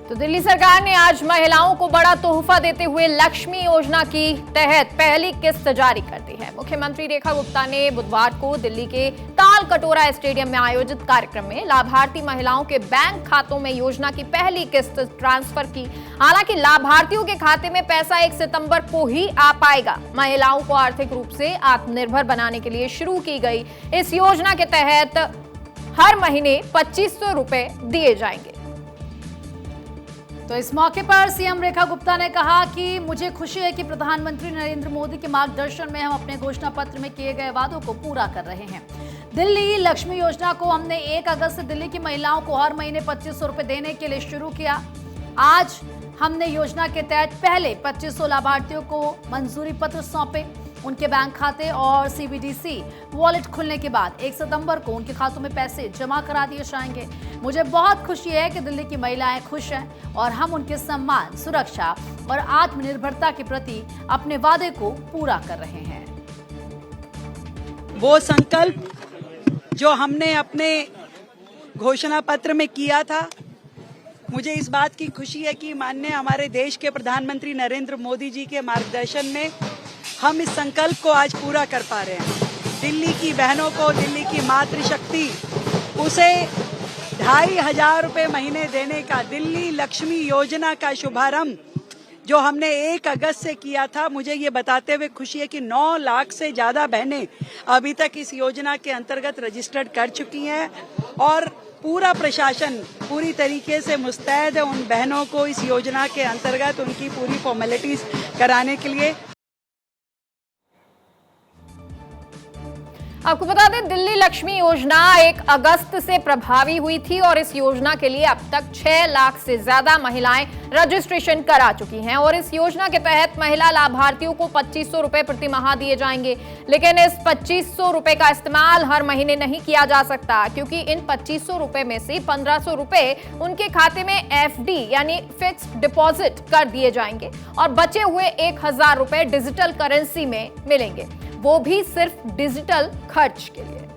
तो दिल्ली सरकार ने आज महिलाओं को बड़ा तोहफा देते हुए लक्ष्मी योजना की तहत पहली किस्त जारी कर दी है। मुख्यमंत्री रेखा गुप्ता ने बुधवार को दिल्ली के ताल कटोरा स्टेडियम में आयोजित कार्यक्रम में लाभार्थी महिलाओं के बैंक खातों में योजना की पहली किस्त ट्रांसफर की। हालांकि लाभार्थियों के खाते में पैसा 1 सितंबर को ही आ पाएगा। महिलाओं को आर्थिक रूप से आत्मनिर्भर बनाने के लिए शुरू की गई इस योजना के तहत हर महीने 2500 रुपए दिए जाएंगे। तो इस मौके पर सीएम रेखा गुप्ता ने कहा कि मुझे खुशी है कि प्रधानमंत्री नरेंद्र मोदी के मार्गदर्शन में हम अपने घोषणा पत्र में किए गए वादों को पूरा कर रहे हैं। दिल्ली लक्ष्मी योजना को हमने 1 अगस्त से दिल्ली की महिलाओं को हर महीने 2500 रुपए देने के लिए शुरू किया। आज हमने योजना के तहत पहले 2500 लाभार्थियों को मंजूरी पत्र सौंपे। उनके बैंक खाते और सीबीडीसी वॉलेट खुलने के बाद 1 सितंबर को उनके खातों में पैसे जमा करा दिए जाएंगे। मुझे बहुत खुशी है कि दिल्ली की महिलाएं खुश हैं और हम उनके सम्मान, सुरक्षा और आत्मनिर्भरता के प्रति अपने वादे को पूरा कर रहे हैं। वो संकल्प जो हमने अपने घोषणा पत्र में किया था, मुझे इस बात की खुशी है कि माननीय हमारे देश के प्रधानमंत्री नरेंद्र मोदी जी के मार्गदर्शन में हम इस संकल्प को आज पूरा कर पा रहे हैं। दिल्ली की बहनों को, दिल्ली की मातृशक्ति, उसे 2500 रुपए महीने देने का दिल्ली लक्ष्मी योजना का शुभारंभ जो हमने 1 अगस्त से किया था, मुझे ये बताते हुए खुशी है कि 9 लाख से ज्यादा बहनें अभी तक इस योजना के अंतर्गत रजिस्टर्ड कर चुकी हैं और पूरा प्रशासन पूरी तरीके से मुस्तैद है उन बहनों को इस योजना के अंतर्गत उनकी पूरी फॉर्मेलिटीज कराने के लिए। आपको बता दें, दिल्ली लक्ष्मी योजना 1 अगस्त से प्रभावी हुई थी और इस योजना के लिए अब तक 6 लाख से ज्यादा महिलाएं रजिस्ट्रेशन करा चुकी हैं और इस योजना के तहत महिला लाभार्थियों को 2500 रुपए प्रति माह दिए जाएंगे। लेकिन इस 2500 रुपए का इस्तेमाल हर महीने नहीं किया जा सकता, क्योंकि इन 2500 रुपए में से 1500 रुपए उनके खाते में एफडी यानी फिक्स्ड डिपॉजिट कर दिए जाएंगे और बचे हुए 1000 रुपए डिजिटल करेंसी में मिलेंगे, वो भी सिर्फ डिजिटल खर्च के लिए।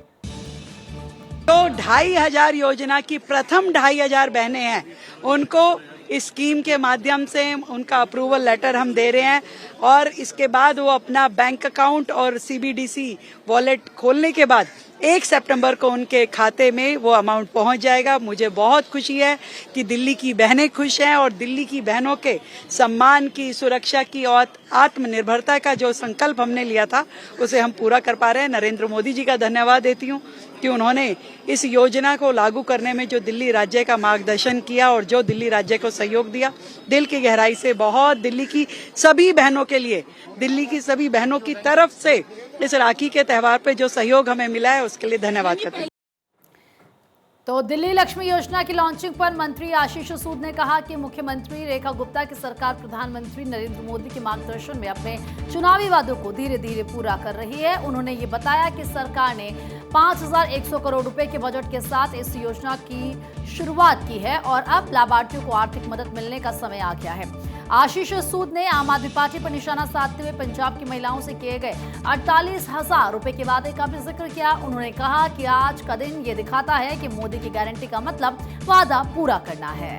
तो 2500 योजना की प्रथम 2500 बहनें हैं, उनको इस स्कीम के माध्यम से उनका अप्रूवल लेटर हम दे रहे हैं और इसके बाद वो अपना बैंक अकाउंट और सीबीडीसी वॉलेट खोलने के बाद 1 सितंबर को उनके खाते में वो अमाउंट पहुंच जाएगा। मुझे बहुत खुशी है कि दिल्ली की बहनें खुश हैं और दिल्ली की बहनों के सम्मान की, सुरक्षा की और आत्मनिर्भरता का जो संकल्प हमने लिया था उसे हम पूरा कर पा रहे हैं। नरेंद्र मोदी जी का धन्यवाद देती हूँ कि उन्होंने इस योजना को लागू करने में जो दिल्ली राज्य का मार्गदर्शन किया और जो दिल्ली राज्य को सहयोग दिया। दिल की गहराई से बहुत दिल्ली की सभी बहनों के लिए, दिल्ली की सभी बहनों की तरफ से इस राखी के त्योहार पे जो सहयोग हमें मिला है उसके लिए धन्यवाद करते हैं। तो दिल्ली लक्ष्मी योजना की लॉन्चिंग पर मंत्री आशीष सूद ने कहा कि मुख्यमंत्री रेखा गुप्ता की सरकार प्रधानमंत्री नरेंद्र मोदी के मार्गदर्शन में अपने चुनावी वादों को धीरे धीरे पूरा कर रही है। उन्होंने ये बताया कि सरकार ने 5100 करोड़ रुपए के बजट के साथ इस योजना की शुरुआत की है और अब लाभार्थियों को आर्थिक मदद मिलने का समय आ गया है। आशीष सूद ने आम आदमी पार्टी पर निशाना साधते हुए पंजाब की महिलाओं से किए गए 48,000 रुपए के वादे का भी जिक्र किया। उन्होंने कहा कि आज का दिन ये दिखाता है कि मोदी की गारंटी का मतलब वादा पूरा करना है।